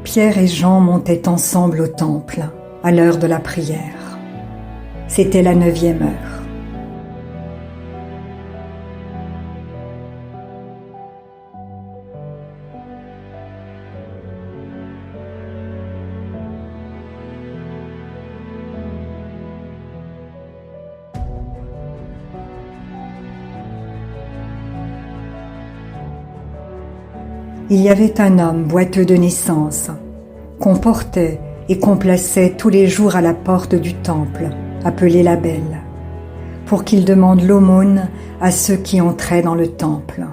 Pierre et Jean montaient ensemble au temple, à l'heure de la prière. C'était la 9e heure. Il y avait un homme boiteux de naissance, qu'on portait et qu'on plaçait tous les jours à la porte du temple, appelé la Belle, pour qu'il demande l'aumône à ceux qui entraient dans le temple.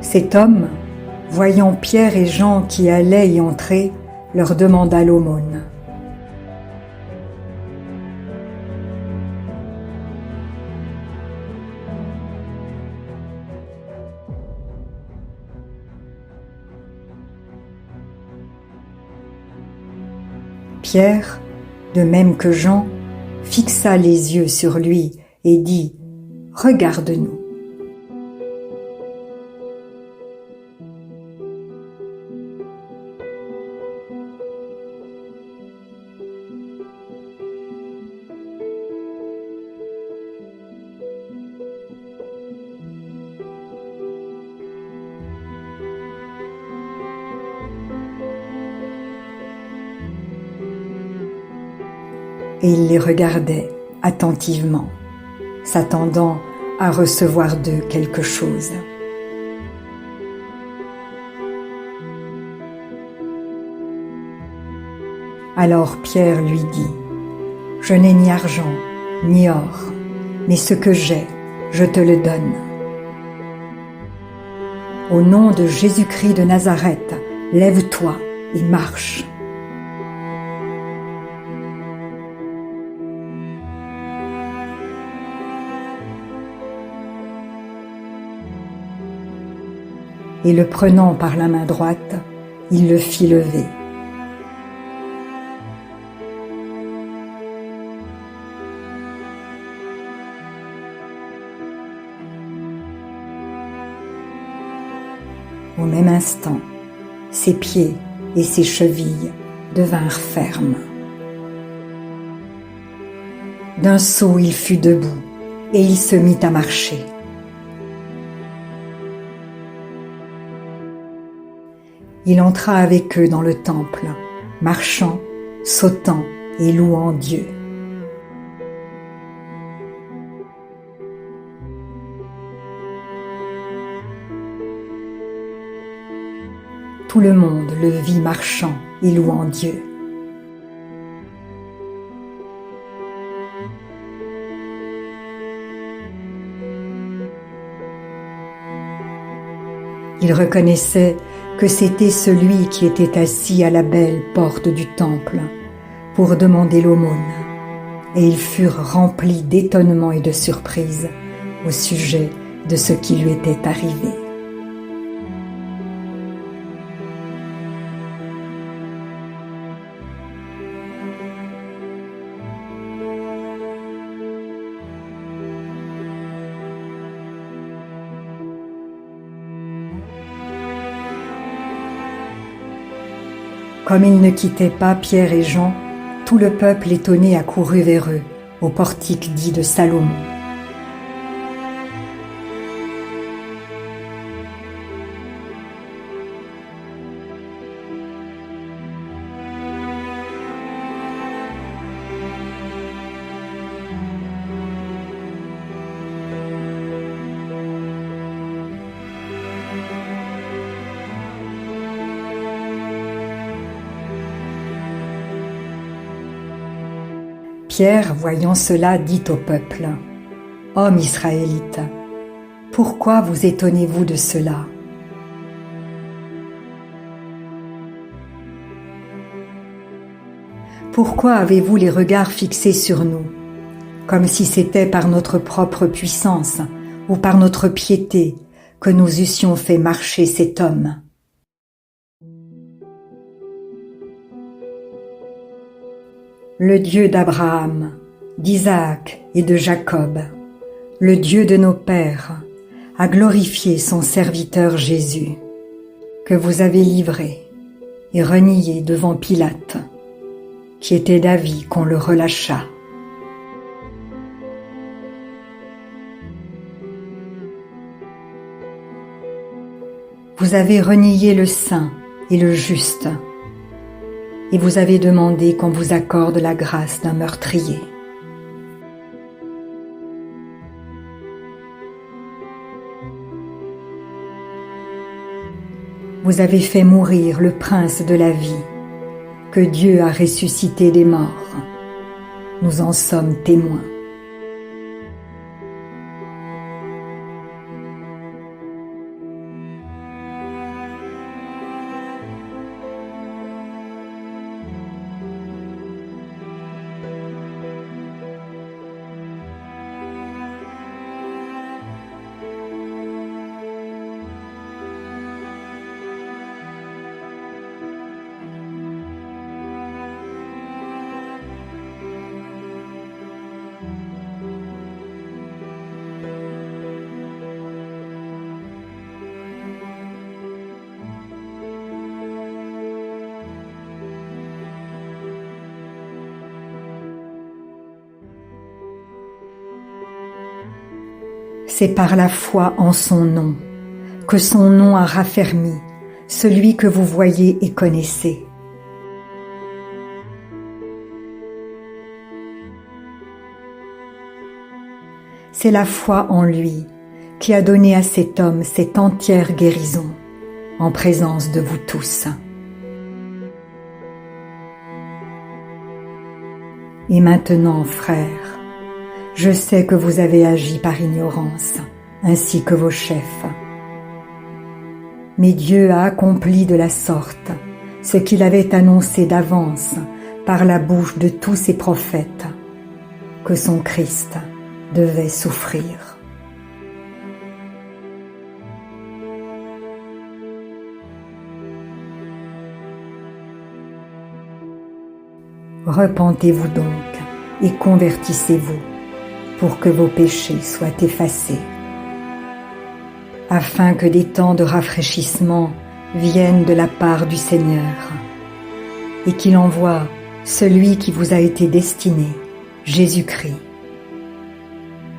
Cet homme, voyant Pierre et Jean qui allaient y entrer, leur demanda l'aumône. Pierre, de même que Jean, fixa les yeux sur lui et dit « Regarde-nous ». Et il les regardait attentivement, s'attendant à recevoir d'eux quelque chose. Alors Pierre lui dit « Je n'ai ni argent, ni or, mais ce que j'ai, je te le donne. Au nom de Jésus-Christ de Nazareth, lève-toi et marche. » Et le prenant par la main droite, il le fit lever. Au même instant, ses pieds et ses chevilles devinrent fermes. D'un saut, il fut debout et il se mit à marcher. Il entra avec eux dans le temple, marchant, sautant et louant Dieu. Tout le monde le vit marchant et louant Dieu. Il reconnaissait que c'était celui qui était assis à la belle porte du temple pour demander l'aumône, et ils furent remplis d'étonnement et de surprise au sujet de ce qui lui était arrivé. Comme ils ne quittaient pas Pierre et Jean, tout le peuple étonné accourut vers eux, au portique dit de Salomon. Pierre, voyant cela, dit au peuple : « Hommes israélites, pourquoi vous étonnez-vous de cela ? Pourquoi avez-vous les regards fixés sur nous, comme si c'était par notre propre puissance ou par notre piété que nous eussions fait marcher cet homme ? Le Dieu d'Abraham, d'Isaac et de Jacob, le Dieu de nos pères, à glorifier son serviteur Jésus, que vous avez livré et renié devant Pilate, qui était d'avis qu'on le relâchât. Vous avez renié le saint et le juste, et vous avez demandé qu'on vous accorde la grâce d'un meurtrier. Vous avez fait mourir le prince de la vie, que Dieu a ressuscité des morts. Nous en sommes témoins. C'est par la foi en son nom que son nom a raffermi celui que vous voyez et connaissez. C'est la foi en lui qui a donné à cet homme cette entière guérison en présence de vous tous. Et maintenant, frères, je sais que vous avez agi par ignorance, ainsi que vos chefs. Mais Dieu a accompli de la sorte ce qu'il avait annoncé d'avance par la bouche de tous ses prophètes, que son Christ devait souffrir. Repentez-vous donc et convertissez-vous, pour que vos péchés soient effacés, afin que des temps de rafraîchissement viennent de la part du Seigneur, et qu'il envoie celui qui vous a été destiné, Jésus-Christ,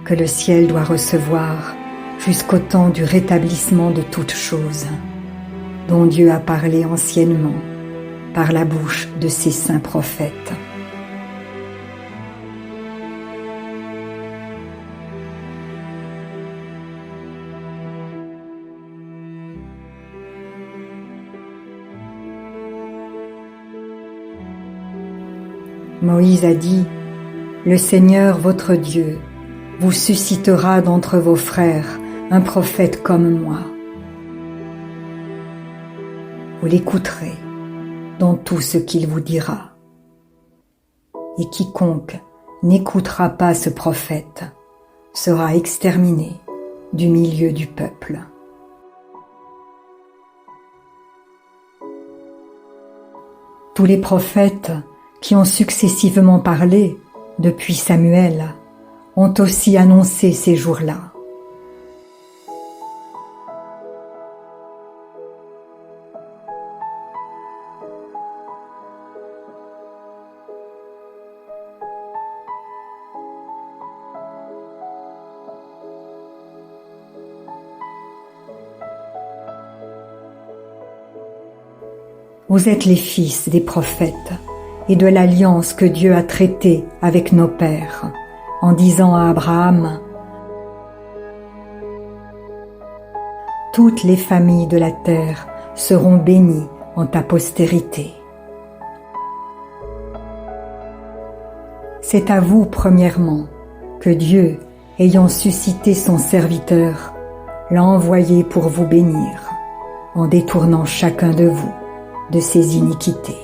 que le ciel doit recevoir jusqu'au temps du rétablissement de toutes choses, dont Dieu a parlé anciennement par la bouche de ses saints prophètes. Moïse a dit, « Le Seigneur votre Dieu vous suscitera d'entre vos frères un prophète comme moi. Vous l'écouterez dans tout ce qu'il vous dira. Et quiconque n'écoutera pas ce prophète sera exterminé du milieu du peuple. » Tous les prophètes qui ont successivement parlé depuis Samuel ont aussi annoncé ces jours-là. Vous êtes les fils des prophètes et de l'alliance que Dieu a traitée avec nos pères, en disant à Abraham, « Toutes les familles de la terre seront bénies en ta postérité. » C'est à vous, premièrement, que Dieu, ayant suscité son serviteur, l'a envoyé pour vous bénir, en détournant chacun de vous de ses iniquités.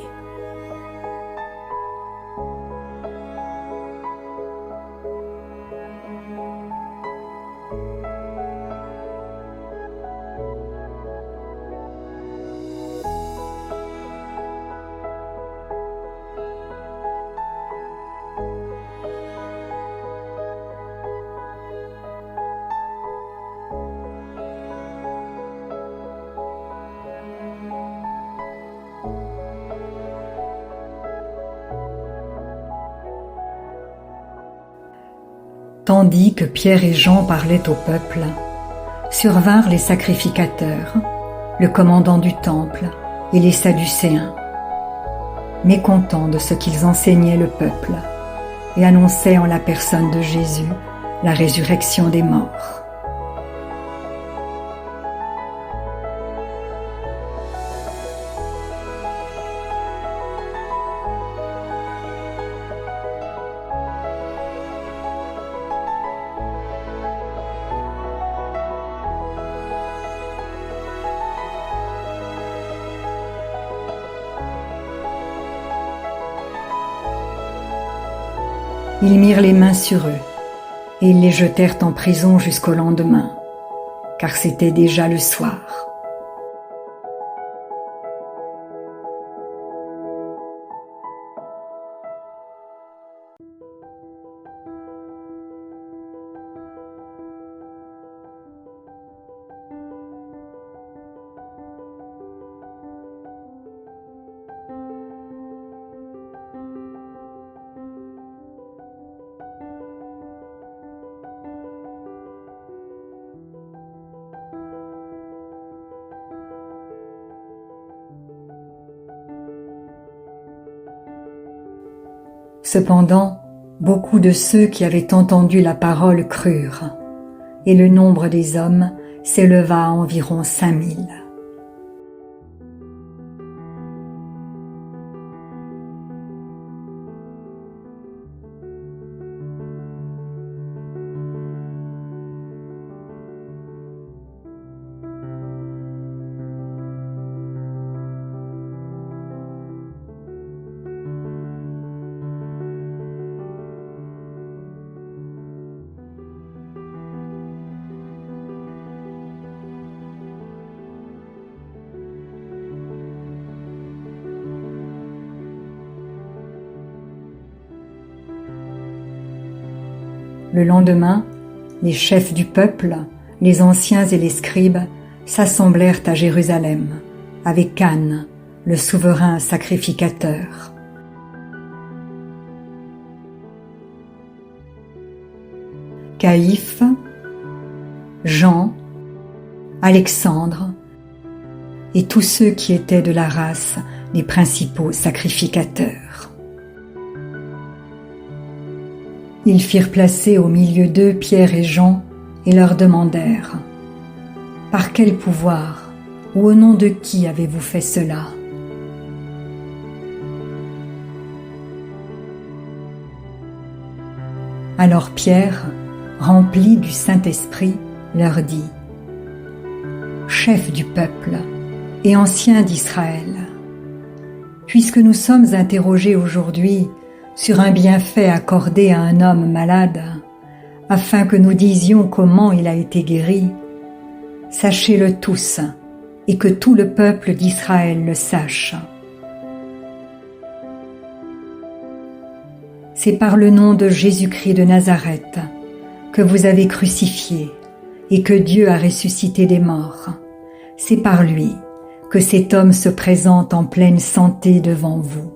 Tandis que Pierre et Jean parlaient au peuple, survinrent les sacrificateurs, le commandant du temple et les Sadducéens, mécontents de ce qu'ils enseignaient le peuple, et annonçaient en la personne de Jésus la résurrection des morts. Ils mirent les mains sur eux, et ils les jetèrent en prison jusqu'au lendemain, car c'était déjà le soir. Cependant, beaucoup de ceux qui avaient entendu la parole crurent, et le nombre des hommes s'éleva à environ 5000. Le lendemain, les chefs du peuple, les anciens et les scribes s'assemblèrent à Jérusalem avec Anne, le souverain sacrificateur. Caïphe, Jean, Alexandre et tous ceux qui étaient de la race des principaux sacrificateurs. Ils firent placer au milieu d'eux Pierre et Jean et leur demandèrent : « Par quel pouvoir ou au nom de qui avez-vous fait cela ?» Alors Pierre, rempli du Saint-Esprit, leur dit : « Chefs du peuple et anciens d'Israël, puisque nous sommes interrogés aujourd'hui sur un bienfait accordé à un homme malade, afin que nous disions comment il a été guéri, sachez-le tous, et que tout le peuple d'Israël le sache. C'est par le nom de Jésus-Christ de Nazareth que vous avez crucifié et que Dieu a ressuscité des morts. C'est par lui que cet homme se présente en pleine santé devant vous.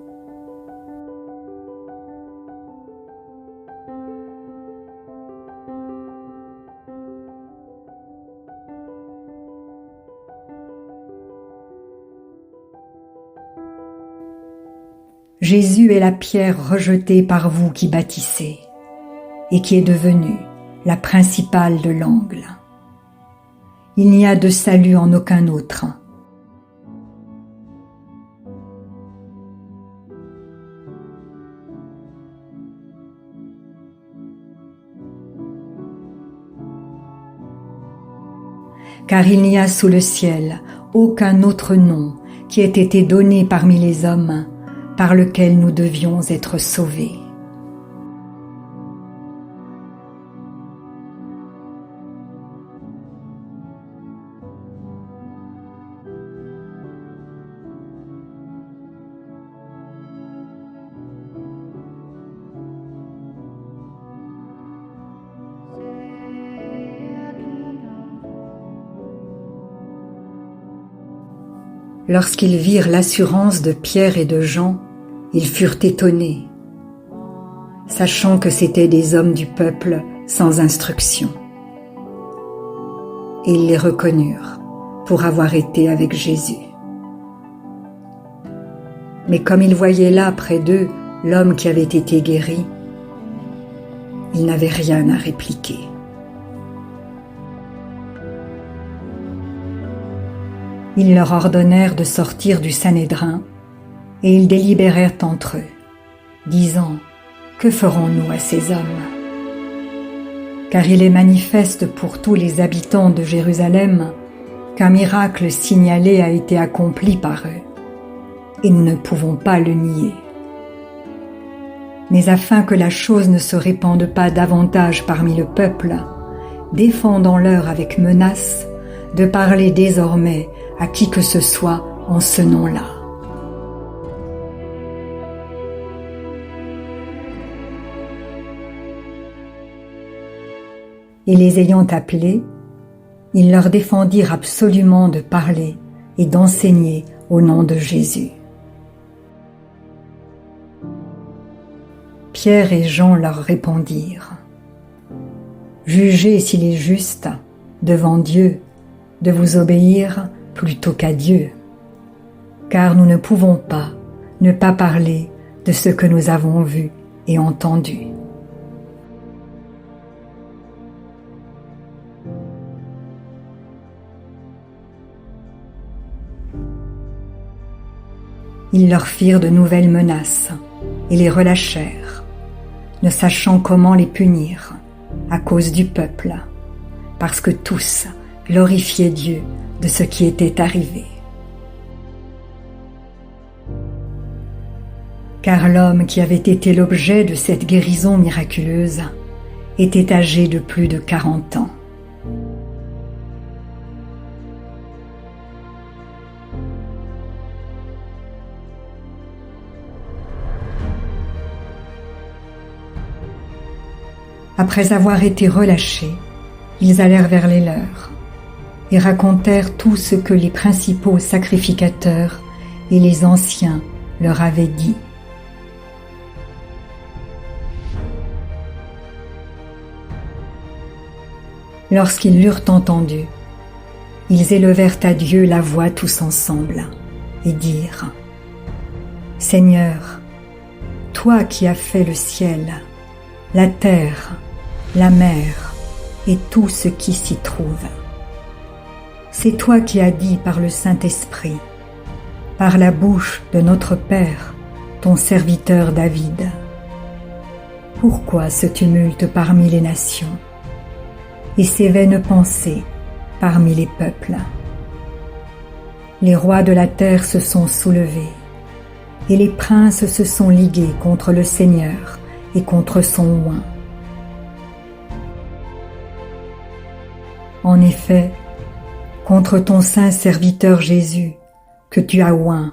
Jésus est la pierre rejetée par vous qui bâtissez, et qui est devenue la principale de l'angle. Il n'y a de salut en aucun autre. Car il n'y a sous le ciel aucun autre nom qui ait été donné parmi les hommes par lequel nous devions être sauvés. Lorsqu'ils virent l'assurance de Pierre et de Jean, ils furent étonnés, sachant que c'étaient des hommes du peuple sans instruction. Et ils les reconnurent pour avoir été avec Jésus. Mais comme ils voyaient là près d'eux l'homme qui avait été guéri, ils n'avaient rien à répliquer. Ils leur ordonnèrent de sortir du Sanhédrin, et ils délibérèrent entre eux, disant « Que ferons-nous à ces hommes ?» Car il est manifeste pour tous les habitants de Jérusalem qu'un miracle signalé a été accompli par eux, et nous ne pouvons pas le nier. Mais afin que la chose ne se répande pas davantage parmi le peuple, défendons-leur avec menace de parler désormais à qui que ce soit en ce nom-là. Et les ayant appelés, ils leur défendirent absolument de parler et d'enseigner au nom de Jésus. Pierre et Jean leur répondirent « Jugez s'il est juste, devant Dieu, de vous obéir plutôt qu'à Dieu, car nous ne pouvons pas ne pas parler de ce que nous avons vu et entendu. » Ils leur firent de nouvelles menaces et les relâchèrent, ne sachant comment les punir à cause du peuple, parce que tous glorifiaient Dieu de ce qui était arrivé. Car l'homme qui avait été l'objet de cette guérison miraculeuse était âgé de plus de 40 ans. Après avoir été relâchés, ils allèrent vers les leurs et racontèrent tout ce que les principaux sacrificateurs et les anciens leur avaient dit. Lorsqu'ils l'eurent entendu, ils élevèrent à Dieu la voix tous ensemble et dirent « Seigneur, toi qui as fait le ciel, la terre, la mer et tout ce qui s'y trouve. C'est toi qui as dit par le Saint-Esprit, par la bouche de notre Père, ton serviteur David. Pourquoi ce tumulte parmi les nations et ces vaines pensées parmi les peuples? Les rois de la terre se sont soulevés et les princes se sont ligués contre le Seigneur et contre son oint. En effet, contre ton saint serviteur Jésus, que tu as oint,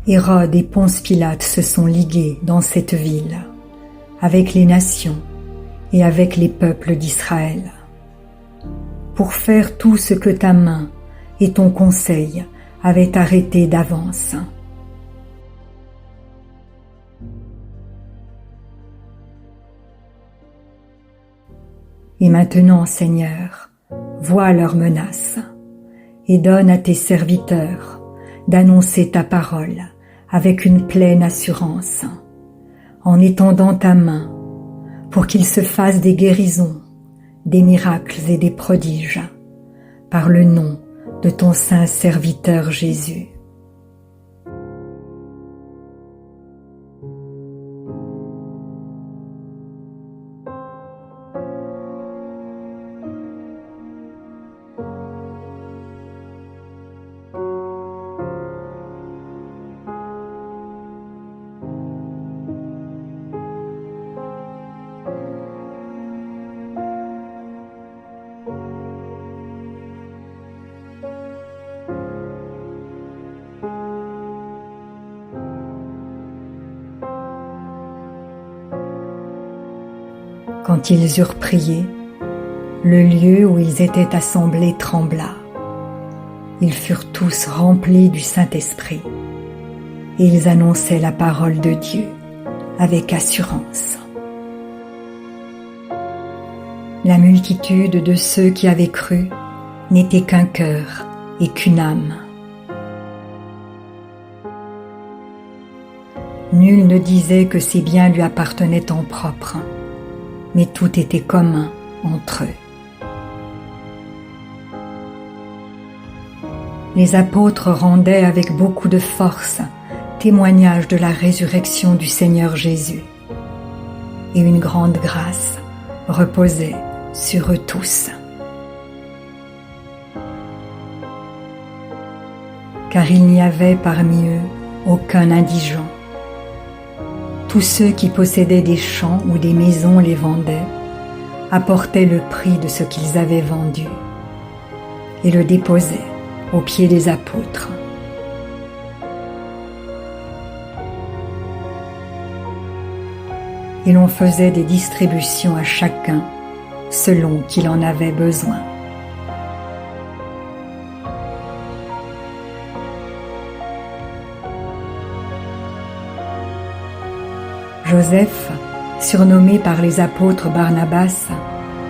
Hérode et Ponce Pilate se sont ligués dans cette ville, avec les nations et avec les peuples d'Israël, pour faire tout ce que ta main et ton conseil avaient arrêté d'avance. Et maintenant, Seigneur, vois leurs menaces et donne à tes serviteurs d'annoncer ta parole avec une pleine assurance, en étendant ta main pour qu'ils se fassent des guérisons, des miracles et des prodiges, par le nom de ton saint serviteur Jésus. Quand ils eurent prié, le lieu où ils étaient assemblés trembla. Ils furent tous remplis du Saint-Esprit et ils annonçaient la parole de Dieu avec assurance. La multitude de ceux qui avaient cru n'était qu'un cœur et qu'une âme. Nul ne disait que ses biens lui appartenaient en propre, mais tout était commun entre eux. Les apôtres rendaient avec beaucoup de force témoignage de la résurrection du Seigneur Jésus, et une grande grâce reposait sur eux tous. Car il n'y avait parmi eux aucun indigent. Tous ceux qui possédaient des champs ou des maisons les vendaient, apportaient le prix de ce qu'ils avaient vendu et le déposaient aux pieds des apôtres. Et l'on faisait des distributions à chacun selon qu'il en avait besoin. Joseph, surnommé par les apôtres Barnabas,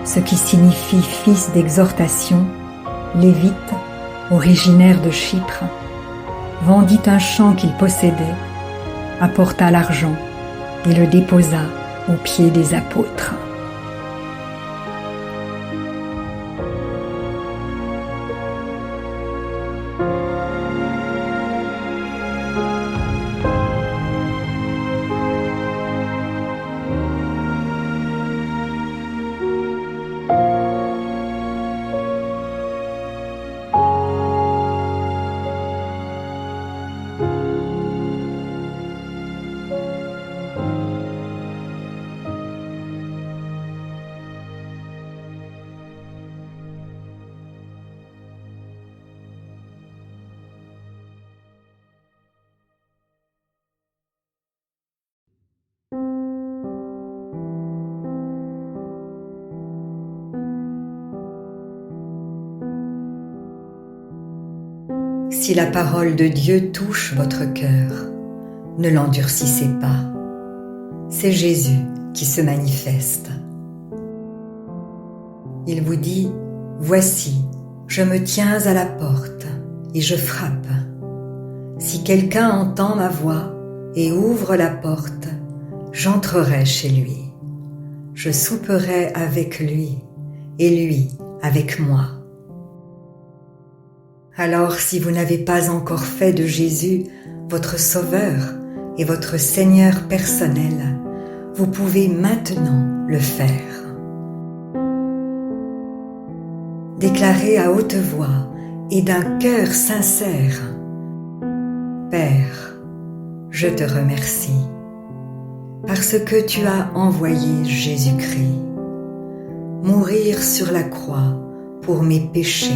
ce qui signifie fils d'exhortation, lévite, originaire de Chypre, vendit un champ qu'il possédait, apporta l'argent et le déposa aux pieds des apôtres. Si la parole de Dieu touche votre cœur, ne l'endurcissez pas. C'est Jésus qui se manifeste. Il vous dit, « Voici, je me tiens à la porte et je frappe. Si quelqu'un entend ma voix et ouvre la porte, j'entrerai chez lui. Je souperai avec lui et lui avec moi. » Alors, si vous n'avez pas encore fait de Jésus votre Sauveur et votre Seigneur personnel, vous pouvez maintenant le faire. Déclarez à haute voix et d'un cœur sincère, « Père, je te remercie, parce que tu as envoyé Jésus-Christ, mourir sur la croix pour mes péchés,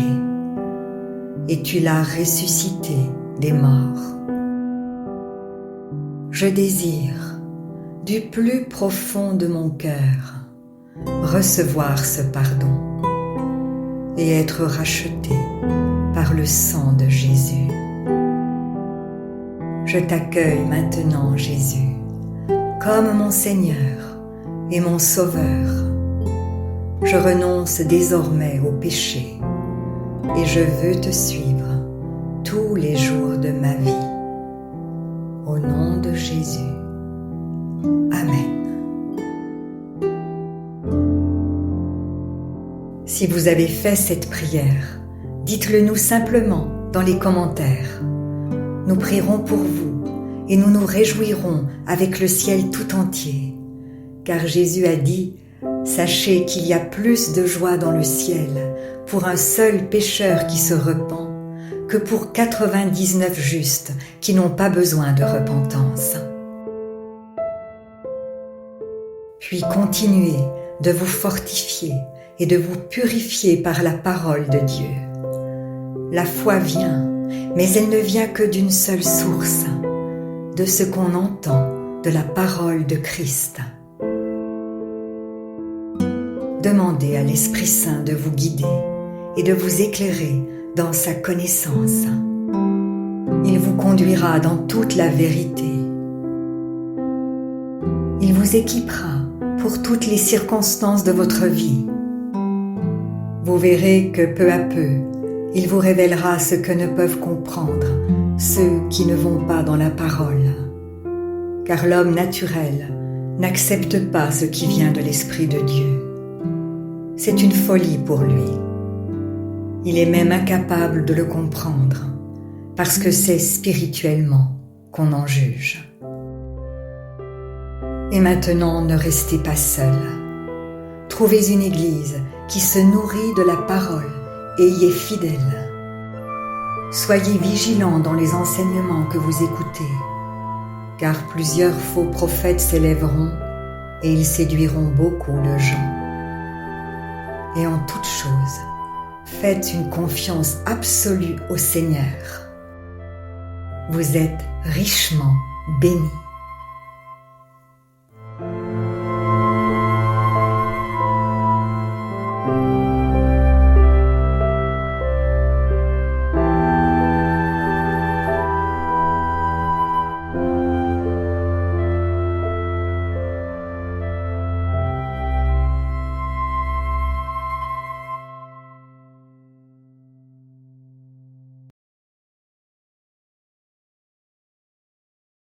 et tu l'as ressuscité des morts. Je désire, du plus profond de mon cœur, recevoir ce pardon et être racheté par le sang de Jésus. Je t'accueille maintenant, Jésus, comme mon Seigneur et mon Sauveur. Je renonce désormais au péché et je veux te suivre tous les jours de ma vie. Au nom de Jésus. Amen. Si vous avez fait cette prière, dites-le nous simplement dans les commentaires. Nous prierons pour vous et nous nous réjouirons avec le ciel tout entier, car Jésus a dit « Sachez qu'il y a plus de joie dans le ciel pour un seul pécheur qui se repent que pour 99 justes qui n'ont pas besoin de repentance. » Puis continuez de vous fortifier et de vous purifier par la parole de Dieu. La foi vient, mais elle ne vient que d'une seule source, de ce qu'on entend de la parole de Christ. Demandez à l'Esprit Saint de vous guider et de vous éclairer dans sa connaissance. Il vous conduira dans toute la vérité. Il vous équipera pour toutes les circonstances de votre vie Vous verrez que peu à peu, il vous révélera ce que ne peuvent comprendre ceux qui ne vont pas dans la parole. Car l'homme naturel n'accepte pas ce qui vient de l'Esprit de Dieu. C'est une folie pour lui. Il est même incapable de le comprendre, parce que c'est spirituellement qu'on en juge. Et maintenant, ne restez pas seul. Trouvez une église qui se nourrit de la parole et y est fidèle. Soyez vigilants dans les enseignements que vous écoutez, car plusieurs faux prophètes s'élèveront et ils séduiront beaucoup de gens. Et en toute chose, faites une confiance absolue au Seigneur. Vous êtes richement bénis.